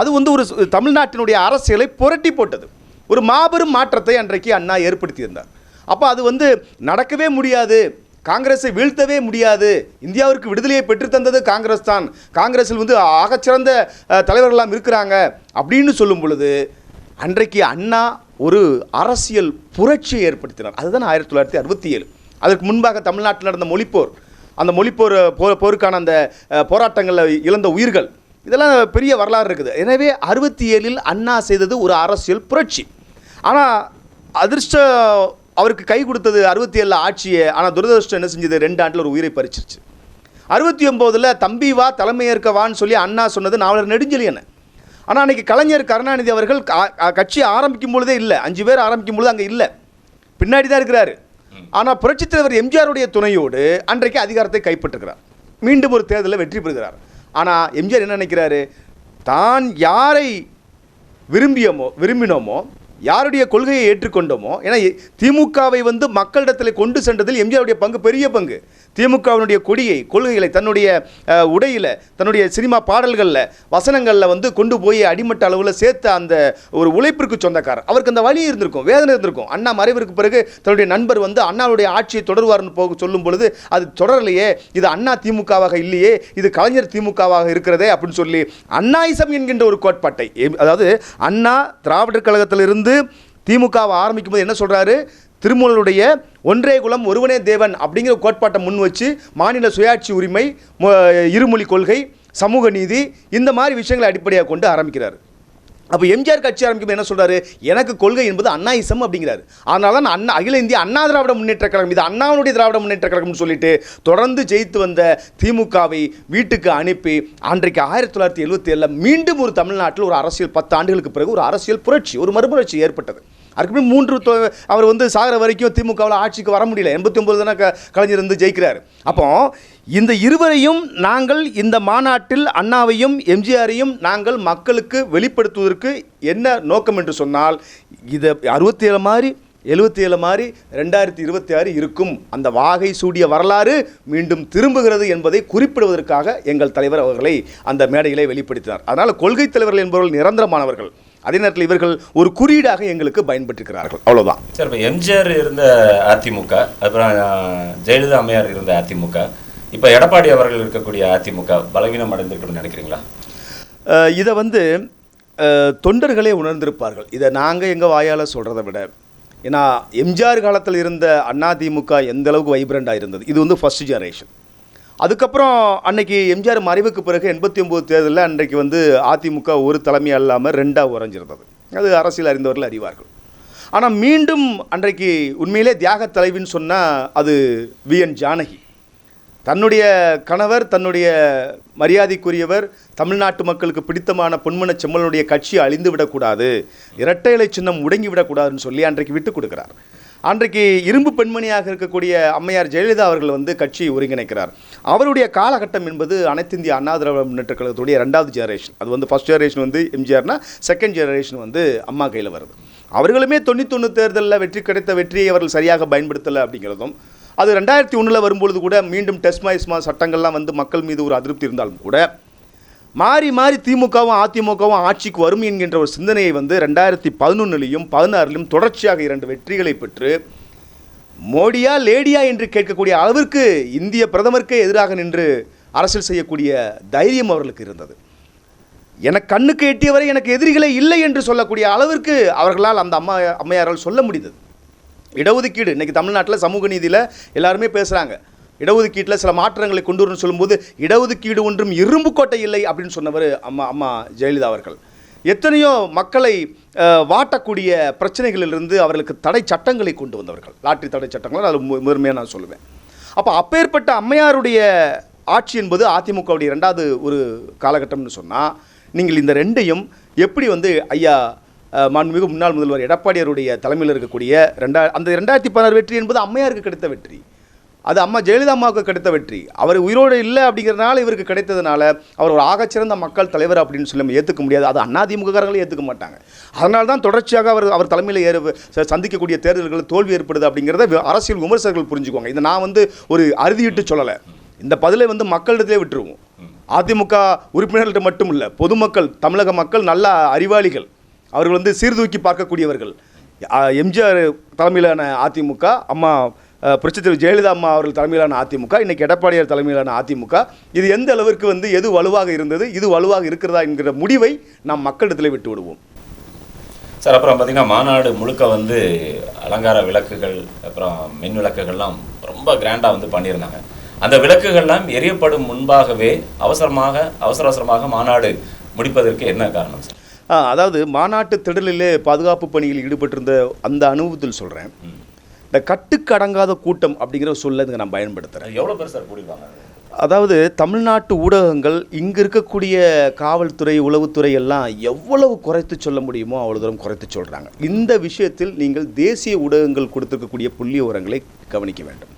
அது வந்து ஒரு தமிழ்நாட்டினுடைய அரசியலை புரட்டி போட்டது. ஒரு மாபெரும் மாற்றத்தை அன்றைக்கு அண்ணா ஏற்படுத்தியிருந்தார். அப்போ அது வந்து நடக்கவே முடியாது, காங்கிரஸை வீழ்த்தவே முடியாது, இந்தியாவிற்கு விடுதலையை பெற்றுத்தந்தது காங்கிரஸ் தான், காங்கிரஸில் வந்து ஆகச்சிறந்த தலைவர்களெல்லாம் இருக்கிறாங்க அப்படின்னு சொல்லும் பொழுது அன்றைக்கு அண்ணா ஒரு அரசியல் புரட்சியை ஏற்படுத்தினார். அதுதான் 1967. அதற்கு முன்பாக தமிழ்நாட்டில் நடந்த மொழிப்போர், அந்த மொழிப்போர் போருக்கான அந்த போராட்டங்களில் இழந்த உயிர்கள், இதெல்லாம் பெரிய வரலாறு இருக்குது. எனவே 67 அண்ணா செய்தது ஒரு அரசியல் புரட்சி. ஆனால் அதிர்ஷ்டம் அவருக்கு கை கொடுத்தது 67 ஆட்சியை. ஆனால் துரதிருஷ்டம் என்ன செஞ்சது, 2 ஆண்டில் ஒரு உயிரை பறிச்சிருச்சு. 69 தம்பி வா தலைமையேற்க வான்னு சொல்லி அண்ணா சொன்னது நாவலர் நெடுஞ்செழியன். ஆனால் அன்றைக்கி கலைஞர் கருணாநிதி அவர்கள் கட்சி ஆரம்பிக்கும் பொழுதே இல்லை, 5 பேர் ஆரம்பிக்கும் பொழுது அங்கே இல்லை, பின்னாடி தான் இருக்கிறாரு. ஆனால் புரட்சித் தலைவர் எம்ஜிஆருடைய துணையோடு அன்றைக்கு அதிகாரத்தை கைப்பற்றுகிறார், மீண்டும் ஒரு தேர்தலில் வெற்றி பெறுகிறார். ஆனால் எம்ஜிஆர் என்ன நினைக்கிறாரு, தான் யாரை விரும்பினோமோ, யாருடைய கொள்கையை ஏற்றுக்கொண்டோமோ, ஏன்னா திமுகவை வந்து மக்களிடத்தில் கொண்டு சென்றதில் எம்ஜிஆருடைய பங்கு பெரிய பங்கு. திமுகவினுடைய கொடியை, கொள்கைகளை தன்னுடைய உடையில், தன்னுடைய சினிமா பாடல்களில், வசனங்களில் வந்து கொண்டு போய் அடிமட்ட அளவில் சேர்த்த அந்த ஒரு உழைப்பிற்கு சொந்தக்காரர். அவருக்கு அந்த வலி இருந்திருக்கும், வேதனை இருந்திருக்கும். அண்ணா மறைவிற்கு பிறகு தன்னுடைய நண்பர் வந்து அண்ணாவுடைய ஆட்சியை தொடர்வார்னு சொல்லும் பொழுது, அது தொடரலையே, இது அண்ணா திமுகவாக இல்லையே, இது கலைஞர் திமுகவாக இருக்கிறதே அப்படின்னு சொல்லி அண்ணாயிசம் என்கின்ற ஒரு கோட்பாட்டை, அதாவது அண்ணா திராவிடர் கழகத்திலிருந்து திமுகவை ஆரம்பிக்கும் போது என்ன சொல்றாரு, திருமூலருடைய ஒன்றே குலம் ஒருவனே தேவன் அப்படிங்கிற கோட்பாட்டை முன் வச்சு மாநில சுயாட்சி உரிமை, இருமொழி கொள்கை, சமூக நீதி, இந்த மாதிரி விஷயங்களை அடிப்படையாக கொண்டு ஆரம்பிக்கிறார். அப்போ எம்ஜிஆர் கட்சி ஆரம்பிக்கும் என்ன சொல்றாரு, எனக்கு கொள்கை என்பது அண்ணாயிசம் அப்படிங்கிறாரு. அதனால தான் அண்ணா அகில இந்திய அண்ணா திராவிட முன்னேற்ற கழகம், இது அண்ணாவுடைய திராவிட முன்னேற்ற கழகம்னு சொல்லிட்டு தொடர்ந்து ஜெயித்து வந்த திமுகவை வீட்டுக்கு அனுப்பி அன்றைக்கு 1977 மீண்டும் ஒரு தமிழ்நாட்டில் ஒரு அரசியல் 10 ஆண்டுகளுக்கு பிறகு ஒரு அரசியல் புரட்சி, ஒரு மறுமலர்ச்சி ஏற்பட்டது. அதுக்கு 3 அவர் வந்து சாகிற வரைக்கும் திமுகவில் ஆட்சிக்கு வர முடியல. 89 தானே கலைஞர் வந்து ஜெயிக்கிறார். அப்போ இந்த இருவரையும் நாங்கள் இந்த மாநாட்டில் அண்ணாவையும் எம்ஜிஆரையும் நாங்கள் மக்களுக்கு வெளிப்படுத்துவதற்கு என்ன நோக்கம் என்று சொன்னால், இதை 67 மாதிரி 77 மாதிரி 2026 இருக்கும், அந்த வாகை சூடிய வரலாறு மீண்டும் திரும்புகிறது என்பதை குறிப்பிடுவதற்காக எங்கள் தலைவர் அவர்களை அந்த மேடையிலே வெளிப்படுத்தினார். அதனால் கொள்கை தலைவர்கள் என்பவர்கள் நிரந்தரமானவர்கள், அதே நேரத்தில் இவர்கள் ஒரு குறியீடாக எங்களுக்கு பயன்பட்டிருக்கிறார்கள், அவ்வளோதான். சார், இப்போ எம்ஜிஆர் இருந்த அதிமுக, அப்புறம் ஜெயலலிதா அம்மையார் இருந்த அதிமுக, இப்போ எடப்பாடி அவர்கள் இருக்கக்கூடிய அதிமுக பலவீனம் அடைந்திருக்கணும்னு நினைக்கிறீங்களா? இதை வந்து தொண்டர்களே உணர்ந்திருப்பார்கள். இதை நாங்கள் எங்கள் வாயால் சொல்கிறத விட, ஏன்னா எம்ஜிஆர் காலத்தில் இருந்த அதிமுக எந்த அளவுக்கு வைப்ரண்டாக இருந்தது, இது வந்து ஃபர்ஸ்ட் ஜெனரேஷன். அதுக்கப்புறம் அன்னைக்கு எம்ஜிஆர் மறைவுக்கு பிறகு 89 தேர்தலில் அன்றைக்கு வந்து அதிமுக ஒரு தலைமையாக இல்லாமல் 2ஆக உறைஞ்சிருந்தது. அது அரசியல் அறிந்தவர்கள் அறிவார்கள். ஆனால் மீண்டும் அன்றைக்கு உண்மையிலே தியாக தலைவின்னு சொன்னால் அது VN ஜானகி. தன்னுடைய கணவர், தன்னுடைய மரியாதைக்குரியவர், தமிழ்நாட்டு மக்களுக்கு பிடித்தமான பொன்மன செம்மலுடைய கட்சி அழிந்து விடக்கூடாது, இரட்டை இலை சின்னம் முடங்கி விடக்கூடாதுன்னு சொல்லி அன்றைக்கு விட்டு கொடுக்கிறார். அன்றைக்கு இரும்பு பெண்மணியாக இருக்கக்கூடிய அம்மையார் ஜெயலலிதா அவர்கள் வந்து கட்சியை ஒருங்கிணைக்கிறார். அவருடைய காலகட்டம் என்பது அனைத்து இந்திய அண்ணா திராவிட முன்னேற்ற கழகத்துடைய 2வது ஜெனரேஷன். அது வந்து ஃபர்ஸ்ட் ஜெனரேஷன் வந்து எம்ஜிஆர்னா, செகண்ட் ஜெனரேஷன் வந்து அம்மா கையில் வருது. அவர்களுமே 91 தேர்தலில் கிடைத்த வெற்றியை அவர்கள் சரியாக பயன்படுத்தலை அப்படிங்கிறதும், அது 2001 வரும்பொழுது கூட மீண்டும் டெஸ்ட் மைஸ்மா சட்டங்கள்லாம் வந்து மக்கள் மீது ஒரு அதிருப்தி இருந்தாலும் கூட மாறி மாறி திமுகவும் அதிமுகவும் ஆட்சிக்கு வரும் என்கின்ற ஒரு சிந்தனையை வந்து 2011லையும் 2016லையும் தொடர்ச்சியாக 2 வெற்றிகளை பெற்று மோடியா லேடியா என்று கேட்கக்கூடிய அளவிற்கு இந்திய பிரதமருக்கே எதிராக நின்று அரசியல் செய்யக்கூடிய தைரியம் அவர்களுக்கு இருந்தது. எனக்கு கண்ணுக்கு எட்டியவரை எனக்கு எதிரிகளே இல்லை என்று சொல்லக்கூடிய அளவிற்கு அவர்களால் அந்த அம்மையாரால் சொல்ல முடிந்தது. இடஒதுக்கீடு இன்றைக்கி தமிழ்நாட்டில் சமூக நீதியில் எல்லாருமே பேசுகிறாங்க. இடஒதுக்கீட்டில் சில மாற்றங்களை கொண்டு வரணும்னு சொல்லும்போது, இடஒதுக்கீடு ஒன்றும் இரும்பு கோட்டை இல்லை அப்படின்னு சொன்னவர் அம்மா ஜெயலலிதா அவர்கள். எத்தனையோ மக்களை வாட்டக்கூடிய பிரச்சனைகளிலிருந்து அவர்களுக்கு தடை சட்டங்களை கொண்டு வந்தவர்கள், லாட்டரி தடை சட்டங்கள், அது முதன்மையாக நான் சொல்லுவேன். அப்போ அப்பேற்பட்ட அம்மையாருடைய ஆட்சி என்பது அதிமுகவுடைய 2வது ஒரு காலகட்டம்னு சொன்னால், நீங்கள் இந்த 2ஐயும் எப்படி வந்து ஐயா மாண்புமிகு முன்னாள் முதல்வர் எடப்பாடியாருடைய தலைமையில் இருக்கக்கூடிய அந்த 2016 வெற்றி என்பது அம்மையாருக்கு கிடைத்த வெற்றி, அது அம்மா ஜெயலலிதா அம்மாவுக்கு கிடைத்த வெற்றி. அவர் உயிரோடு இல்லை அப்படிங்கிறதுனால இவருக்கு கிடைத்ததுனால அவர் ஒரு ஆகச்சிறந்த மக்கள் தலைவர் அப்படின்னு சொல்லி நம்ம ஏற்றுக்க முடியாது. அது அதிமுககாரங்களே ஏற்றுக்க மாட்டாங்க. அதனால தான் தொடர்ச்சியாக அவர் தலைமையில் சந்திக்கக்கூடிய தேர்தல்கள் தோல்வி ஏற்படுது அப்படிங்கிறத அரசியல் விமர்சகர்கள் புரிஞ்சுக்குவாங்க. இதை நான் வந்து ஒரு அறுதியிட்டு சொல்லலை, இந்த பதிலை வந்து மக்களிடத்திலே விட்டுருவோம். அதிமுக உறுப்பினர்கள்ட்ட மட்டும் இல்லை, பொதுமக்கள், தமிழக மக்கள் நல்ல அறிவாளிகள், அவர்கள் வந்து சீர்தூக்கி பார்க்கக்கூடியவர்கள். எம்ஜிஆர் தலைமையிலான அதிமுக, அம்மா புரட்சித்தலைவர் ஜெயலலிதா அம்மா அவர்கள் தலைமையிலான அதிமுக, இன்றைக்கி எடப்பாடியார் தலைமையிலான அதிமுக, இது எந்த அளவிற்கு வந்து எது வலுவாக இருந்தது, இது வலுவாக இருக்கிறதா என்கிற முடிவை நாம் மக்களிடத்தில் விட்டு விடுவோம். சார், அப்புறம் பார்த்திங்கன்னா மாநாடு முழுக்க வந்து அலங்கார விளக்குகள், அப்புறம் மின் விளக்குகள்லாம் ரொம்ப கிராண்டாக வந்து பண்ணியிருந்தாங்க. அந்த விளக்குகள்லாம் எரியப்படும் முன்பாகவே அவசர அவசரமாக மாநாடு முடிப்பதற்கு என்ன காரணம் சார்? அதாவது மாநாட்டு திடலிலே பாதுகாப்பு பணியில் ஈடுபட்டிருந்த அந்த அனுபவத்தில் சொல்கிறேன். இந்த கட்டுக்கடங்காத கூட்டம் அப்படிங்கிற சொல்ல நான் பயன்படுத்துகிறேன். எவ்வளோ பேர் சார் கூடியிருப்பாங்க? அதாவது தமிழ்நாட்டு ஊடகங்கள், இங்கே இருக்கக்கூடிய காவல்துறை, உளவுத்துறை எல்லாம் எவ்வளவு குறைத்து சொல்ல முடியுமோ அவ்வளோ தூரம் குறைத்து சொல்கிறாங்க. இந்த விஷயத்தில் நீங்கள் தேசிய ஊடகங்கள் கொடுத்துருக்கக்கூடிய புள்ளி விவரங்களை கவனிக்க வேண்டும்.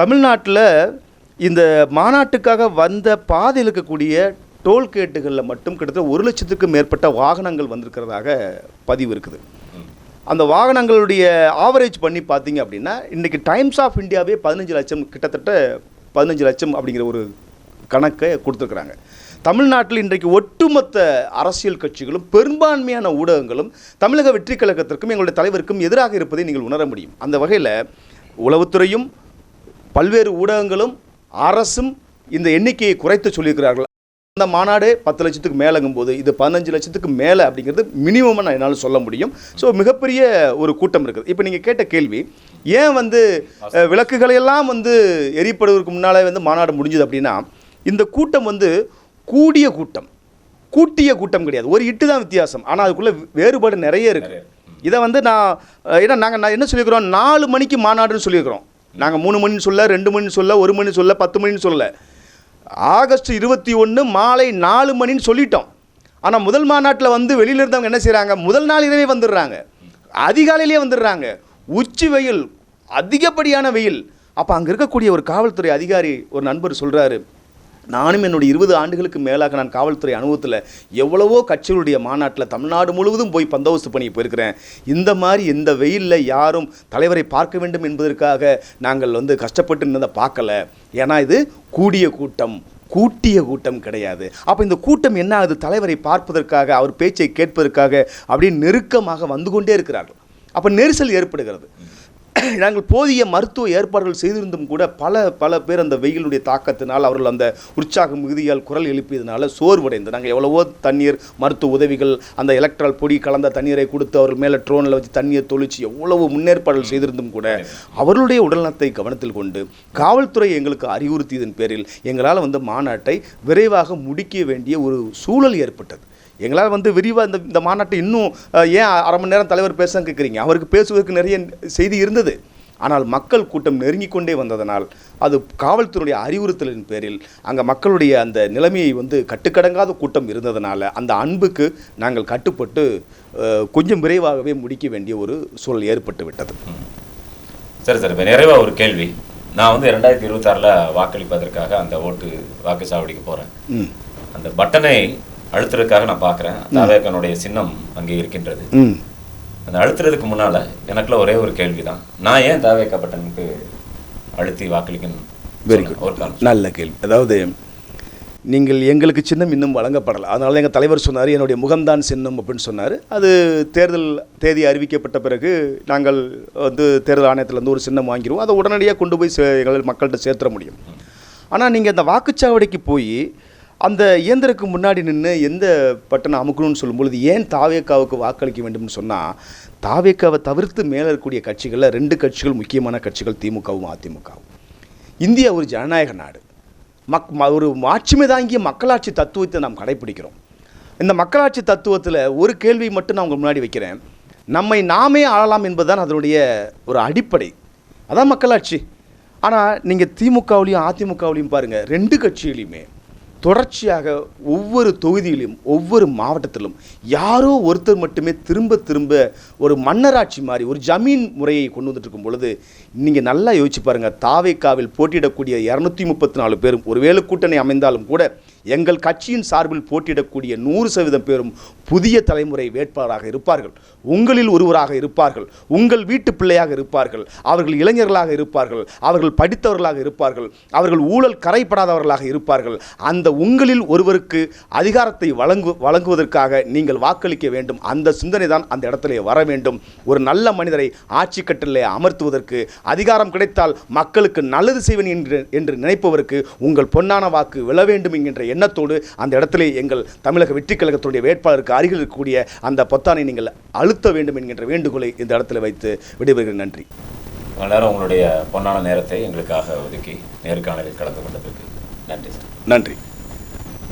தமிழ்நாட்டில் இந்த மாநாட்டுக்காக வந்த பாதையில் இருக்கக்கூடிய டோல்கேட்டுகளில் மட்டும் கிட்டத்தட்ட 1 லட்சத்துக்கு மேற்பட்ட வாகனங்கள் வந்திருக்கிறதாக பதிவு இருக்குது. அந்த வாகனங்களுடைய ஆவரேஜ் பண்ணி பார்த்தீங்க அப்படின்னா இன்றைக்கி டைம்ஸ் ஆஃப் இந்தியாவே 15 லட்சம், கிட்டத்தட்ட 15 லட்சம் அப்படிங்கிற ஒரு கணக்கை கொடுத்துருக்குறாங்க. தமிழ்நாட்டில் இன்றைக்கு ஒட்டுமொத்த அரசியல் கட்சிகளும் பெரும்பான்மையான ஊடகங்களும் தமிழக வெற்றி கழகத்திற்கும் எங்களுடைய தலைவருக்கும் எதிராக இருப்பதை நீங்கள் உணர முடியும். அந்த வகையில் உளவுத்துறையும் பல்வேறு ஊடகங்களும் அரசும் இந்த எண்ணிக்கையை குறைத்து சொல்லியிருக்கிறார்கள். அந்த மாநாடு 10 லட்சத்துக்கு மேலங்கும் போது இது 15 லட்சத்துக்கு மேலே அப்படிங்கிறது மினிமமாக நான் என்னால் சொல்ல முடியும். ஸோ மிகப்பெரிய ஒரு கூட்டம் இருக்குது. இப்போ நீங்கள் கேட்ட கேள்வி, ஏன் வந்து விளக்குகளையெல்லாம் வந்து எரிப்படுவதற்கு முன்னாலே வந்து மாநாடு முடிஞ்சுது அப்படின்னா, இந்த கூட்டம் வந்து கூடிய கூட்டம், கூட்டிய கூட்டம் கிடையாது. ஒரு இட்டு தான் வித்தியாசம், ஆனால் அதுக்குள்ளே வேறுபாடு நிறைய இருக்குது. இதை வந்து நான் என்ன சொல்லியிருக்கிறோம், 4 மணிக்கு மாநாடுன்னு சொல்லியிருக்கிறோம். நாங்கள் 3 மணின்னு சொல்ல, 2 மணின்னு சொல்ல, 1 மணி சொல்ல, 10 மணின்னு சொல்ல, ஆகஸ்ட் 21 மாலை 4 மணின்னு சொல்லிட்டோம். ஆனால் முதல் மாநாட்டில் வந்து வெளியில் இருந்தவங்க என்ன செய்கிறாங்க, முதல் நாள் இரவே வந்துடுறாங்க, அதிகாலையிலே வந்துடுறாங்க. உச்சி வெயில், அதிகப்படியான வெயில், அப்போ அங்கே இருக்கக்கூடிய ஒரு காவல்துறை அதிகாரி ஒரு நண்பர் சொல்கிறாரு, நானும் என்னுடைய 20 ஆண்டுகளுக்கு மேலாக நான் காவல்துறை அனுபவத்தில் எவ்வளவோ கட்சிகளுடைய மாநாட்டில் தமிழ்நாடு முழுவதும் போய் பந்தோபஸ்து பண்ணி போயிருக்கிறேன். இந்த மாதிரி இந்த வெயிலில் யாரும் தலைவரை பார்க்க வேண்டும் என்பதற்காக நாங்கள் கஷ்டப்பட்டு இருந்ததை பார்க்கல. ஏன்னா இது கூட்டிய கூட்டம் கிடையாது. அப்போ இந்த கூட்டம் என்ன ஆகுது, தலைவரை பார்ப்பதற்காக அவர் பேச்சை கேட்பதற்காக அப்படியே நெருக்கமாக வந்து கொண்டே இருக்கிறார்கள். அப்போ நெரிசல் ஏற்படுகிறது. நாங்கள் போதிய மருத்துவ ஏற்பாடுகள் செய்திருந்தும் கூட பல பேர் அந்த வெயிலுடைய தாக்கத்தினால் அவர்கள் அந்த உற்சாக மிகுதியால் குரல் எழுப்பியதுனால சோர்வடைந்து நாங்கள் எவ்வளவோ தண்ணீர் மருத்துவ உதவிகள் அந்த எலக்ட்ரால் பொடி கலந்த தண்ணீரை கொடுத்து அவர்கள் மேலே ட்ரோனில் வச்சு தண்ணீர் தொளிச்சு எவ்வளவு முன்னேற்பாடுகள் செய்திருந்தும் கூட அவர்களுடைய உடல்நலத்தை கவனத்தில் கொண்டு காவல்துறை எங்களுக்கு அறிவுறுத்தியதன் பேரில் எங்களால் மாநாட்டை விரைவாக முடிக்க வேண்டிய ஒரு சூழல் ஏற்பட்டது. எங்களால் விரிவாக இந்த மாநாட்டை இன்னும் ஏன் அரை மணி நேரம் தலைவர் பேச கேட்குறீங்க, அவருக்கு பேசுவதற்கு நிறைய செய்தி இருந்தது. ஆனால் மக்கள் கூட்டம் நெருங்கி கொண்டே வந்ததனால் அது காவல்துறையுடைய அறிவுறுத்தலின் பேரில் அங்கே மக்களுடைய அந்த நிலைமையை கட்டுக்கடங்காத கூட்டம் இருந்ததுனால அந்த அன்புக்கு நாங்கள் கட்டுப்பட்டு கொஞ்சம் விரைவாகவே முடிக்க வேண்டிய ஒரு சூழல் ஏற்பட்டு விட்டது. சரி சார், இப்போ நிறைவாக ஒரு கேள்வி. நான் 2026 வாக்களிப்பதற்காக அந்த வாக்குச்சாவடிக்கு போகிறேன். அந்த பட்டனை அழுத்துறதுக்காக நான் பார்க்குறேன். தாவேக்கானுடைய சின்னம் அங்கே இருக்கின்றது. அந்த அழுத்துறதுக்கு முன்னால் எனக்குள்ள ஒரே ஒரு கேள்வி தான், நான் ஏன் தாவேக்கா பட்டனுக்கு அழுத்தி வாக்களிக்கணும்? வெரி குட், நல்ல கேள்வி. அதாவது நீங்கள் எங்களுக்கு சின்னம் இன்னும் வழங்கப்படலை, அதனால எங்கள் தலைவர் சொன்னார் என்னுடைய முகம்தான் சின்னம் அப்படின்னு சொன்னார். அது தேர்தல் தேதி அறிவிக்கப்பட்ட பிறகு நாங்கள் தேர்தல் ஆணையத்தில் ஒரு சின்னம் வாங்கிடுவோம், அதை உடனடியாக கொண்டு போய் எங்கள் மக்கள்கிட்ட சேர்த்துட முடியும். ஆனால் நீங்கள் அந்த வாக்குச்சாவடிக்கு போய் அந்த இயந்திரக்கு முன்னாடி நின்று எந்த பட்டனை அமுக்கணும்னு சொல்லும்பொழுது ஏன் தாவேக்காவுக்கு வாக்களிக்க வேண்டும்னு சொன்னால், தாவேக்காவை தவிர்த்து மேலே இருக்கக்கூடிய கட்சிகளில் 2 கட்சிகள் முக்கியமான கட்சிகள், திமுகவும் அதிமுகவும். இந்தியா ஒரு ஜனநாயக நாடு, ஒரு மாட்சிமை தாங்கிய மக்களாட்சி தத்துவத்தை நாம் கடைப்பிடிக்கிறோம். இந்த மக்களாட்சி தத்துவத்தில் ஒரு கேள்வி மட்டும் நான் உங்கள் முன்னாடி வைக்கிறேன், நம்மை நாமே ஆளலாம் என்பதுதான் அதனுடைய ஒரு அடிப்படை, அதான் மக்களாட்சி. ஆனால் நீங்கள் திமுகவிலையும் அதிமுகவிலையும் பாருங்கள், 2 கட்சிகளையுமே தொடர்ச்சியாக ஒவ்வொரு தொகுதியிலும் ஒவ்வொரு மாவட்டத்திலும் யாரோ ஒருத்தர் மட்டுமே திரும்ப ஒரு மன்னராட்சி மாதிரி ஒரு ஜமீன் முறையை கொண்டு வந்துட்டு இருக்கும் பொழுது நீங்கள் நல்லா யோசிச்சு பாருங்கள், தாவேக்காவில் போட்டியிடக்கூடிய 234 பேரும் ஒருவேளை கூட்டணி அமைந்தாலும் கூட எங்கள் கட்சியின் சார்பில் போட்டியிடக்கூடிய 100% பேரும் புதிய தலைமுறை வேட்பாளராக இருப்பார்கள், உங்களில் ஒருவராக இருப்பார்கள், உங்கள் வீட்டு பிள்ளையாக இருப்பார்கள், அவர்கள் இளைஞர்களாக இருப்பார்கள், அவர்கள் படித்தவர்களாக இருப்பார்கள், அவர்கள் ஊழல் கரைப்படாதவர்களாக இருப்பார்கள். அந்த உங்களில் ஒருவருக்கு அதிகாரத்தை வழங்குவதற்காக நீங்கள் வாக்களிக்க வேண்டும். அந்த சிந்தனை தான் அந்த இடத்திலே வர வேண்டும். ஒரு நல்ல மனிதரை ஆட்சி கட்டிலே அமர்த்துவதற்கு, அதிகாரம் கிடைத்தால் மக்களுக்கு நல்லது செய்வேன் என்று நினைப்பவருக்கு உங்கள் பொன்னான வாக்கு விழ வேண்டும் என்கின்ற எண்ணத்தோடு அந்த இடத்திலே எங்கள் தமிழக வெற்றிக் கழகத்துடைய வேட்பாளருக்கு அருகில் இருக்கக்கூடிய அந்த பொத்தானை நீங்கள் அழுத்த வேண்டும் என்கின்ற வேண்டுகோளை இந்த இடத்துல வைத்து விடைபெறுகிறேன். நன்றி. நேரம் உங்களுடைய பொன்னான நேரத்தை எங்களுக்காக ஒதுக்கி நேர்காணலில் கலந்து கொண்டதற்கு நன்றி சார். நன்றி.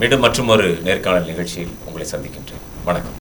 மீண்டும் மற்றும் ஒரு நேர்காணல் நிகழ்ச்சியில் உங்களை சந்திக்கின்றேன். வணக்கம்.